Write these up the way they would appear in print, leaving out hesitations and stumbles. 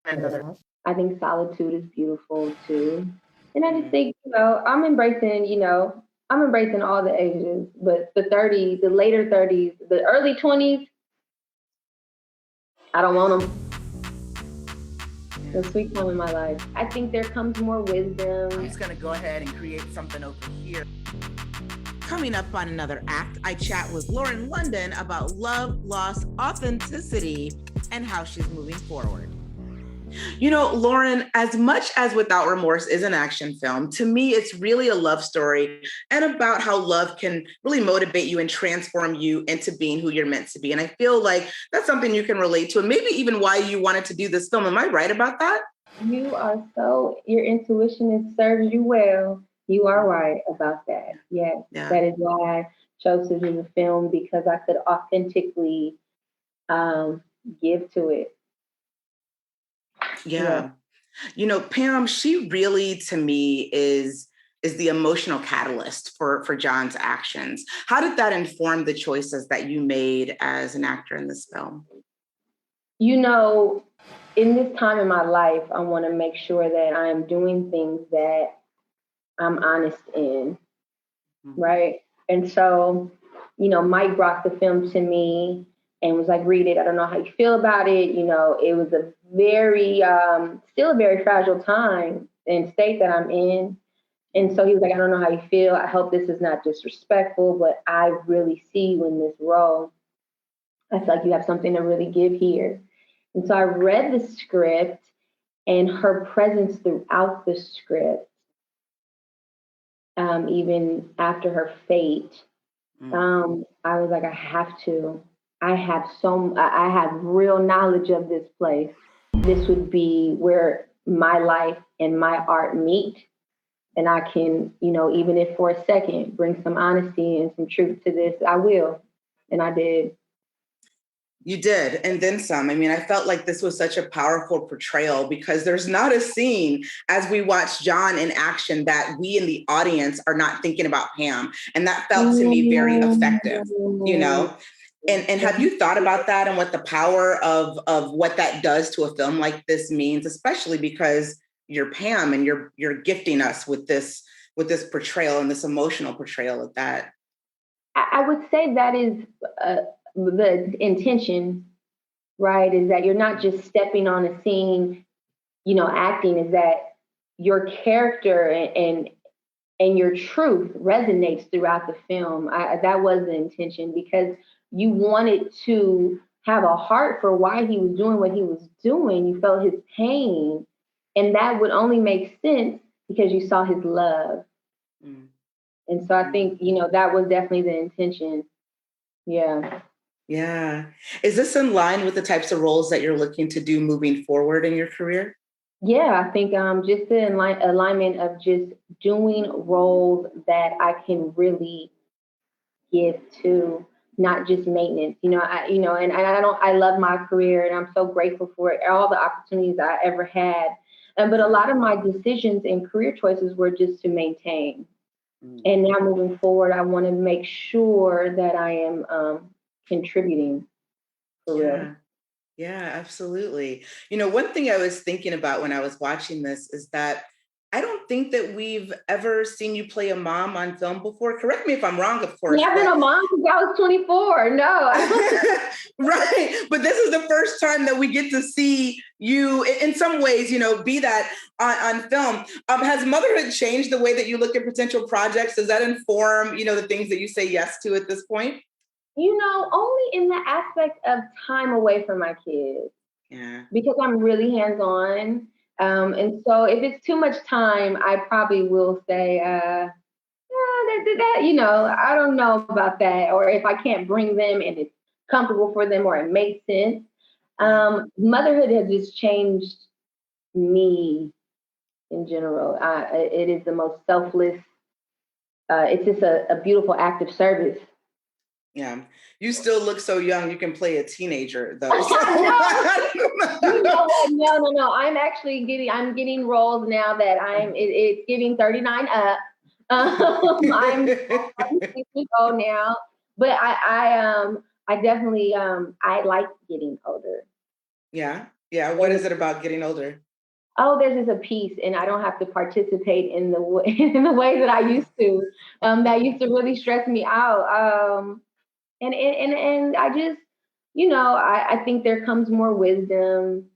I think solitude is beautiful too. And I just Mm. think, I'm embracing all the ages, but the 30s, the later 30s, the early 20s, I don't want them. The sweet time in my life. I think there comes more wisdom. I'm just going to go ahead and create something over here. Coming up on another act, I chat with Lauren London about love, loss, authenticity, and how she's moving forward. You know, Lauren, as much as Without Remorse is an action film, to me, it's really a love story and about how love can really motivate you and transform you into being who you're meant to be. And I feel like that's something you can relate to, and maybe even why you wanted to do this film. Am I right about that? Your intuition has served you well. You are right about that. Yes, Yeah. that is why I chose to do the film, because I could authentically give to it. Yeah. You know, Pam, she really, to me, is the emotional catalyst for John's actions. How did that inform the choices that you made as an actor in this film? You know, in this time in my life, I want to make sure that I am doing things that I'm honest in, right? And so, Mike brought the film to me and was like, read it. I don't know how you feel about it. It was a very, still a very fragile time and state that I'm in. And so he was like, I don't know how you feel. I hope this is not disrespectful, but I really see you in this role. I feel like you have something to really give here. And so I read the script, and her presence throughout the script, even after her fate, I was like, I have to. I have real knowledge of this place. This would be where my life and my art meet. And I can, even if for a second, bring some honesty and some truth to this, I will. And I did. You did, and then some. I mean, I felt like this was such a powerful portrayal because there's not a scene as we watch John in action that we in the audience are not thinking about Pam. And that felt to me very effective, you know? And have you thought about that and what the power of what that does to a film like this means, especially because you're Pam and you're gifting us with this portrayal and this emotional portrayal of that? I would say that is the intention, right? Is that you're not just stepping on a scene, acting, is that your character and your truth resonates throughout the film. That was the intention, because you wanted to have a heart for why he was doing what he was doing. You felt his pain, and that would only make sense because you saw his love. Mm. And so I think, that was definitely the intention. Yeah. Yeah. Is this in line with the types of roles that you're looking to do moving forward in your career? Yeah, I think just the alignment of just doing roles that I can really give to, not just maintenance. And I love my career, and I'm so grateful for it, all the opportunities I ever had. But a lot of my decisions and career choices were just to maintain. And now moving forward, I want to make sure that I am contributing for real. Yeah, absolutely. You know, one thing I was thinking about when I was watching this is that I don't think that we've ever seen you play a mom on film before. Correct me if I'm wrong, of course. Yeah, I've been a mom since I was 24. No. Right. But this is the first time that we get to see you in some ways, be that on film. Has motherhood changed the way that you look at potential projects? Does that inform, the things that you say yes to at this point? Only in the aspect of time away from my kids. Yeah. Because I'm really hands-on. And so if it's too much time, I probably will say, I don't know about that. Or if I can't bring them and it's comfortable for them or it makes sense. Motherhood has just changed me in general. It is the most selfless. It's just a beautiful act of service. Yeah, you still look so young. You can play a teenager, though. No. I'm getting roles now that it's giving 39 up. I'm 36 years old now, but I definitely I like getting older. Yeah. Yeah. What is it about getting older? Oh, there's just a peace, and I don't have to participate in the in the way that I used to. That used to really stress me out. And I just, I think there comes more wisdom,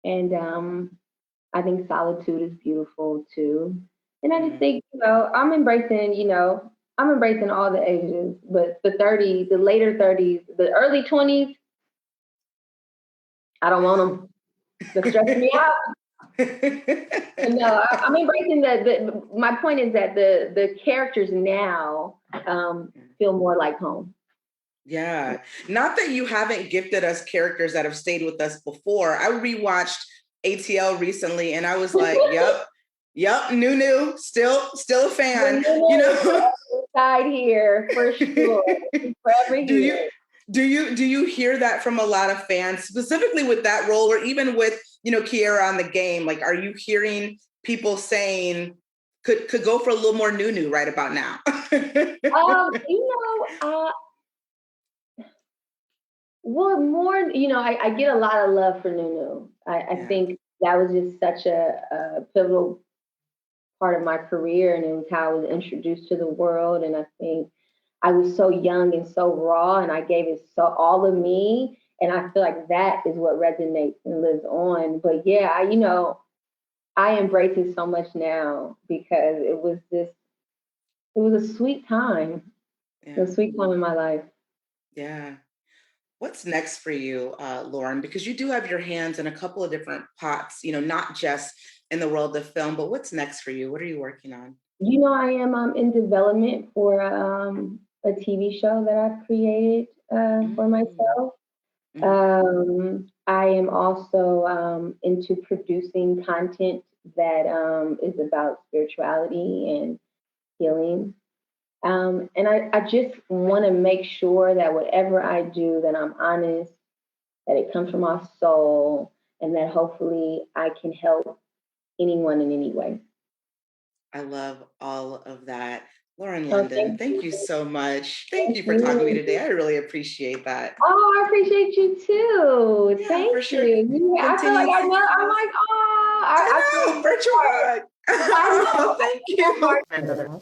and I think solitude is beautiful too. And I just think, I'm embracing all the ages, but the 30s, the later 30s, the early 20s, I don't want them. They stress me out. No, I'm embracing my point is that the characters now feel more like home. Yeah. Not that you haven't gifted us characters that have stayed with us before. I rewatched ATL recently and I was like, yep, Nunu, still a fan. Side here for sure. Forever here. Do you hear that from a lot of fans, specifically with that role, or even with Kiera on the game? Like, are you hearing people saying could go for a little more Nunu right about now? Well, more, I get a lot of love for Nunu. I think that was just such a pivotal part of my career, and it was how I was introduced to the world. And I think I was so young and so raw, and I gave it all of me. And I feel like that is what resonates and lives on. But yeah, I embrace it so much now because it was a sweet time. Yeah. A sweet time in my life. Yeah. What's next for you, Lauren? Because you do have your hands in a couple of different pots, not just in the world of film, but what's next for you? What are you working on? I am in development for a TV show that I've created for myself. I am also into producing content that is about spirituality and healing. And I just want to make sure that whatever I do, that I'm honest, that it comes from my soul, and that hopefully I can help anyone in any way. I love all of that. Lauren London, thank you so much. Thank you for talking to me today. I really appreciate that. Oh, I appreciate you too. Yeah, thank for sure. you. I feel like I know. I'm like, oh, I know, virtual hug. Thank you.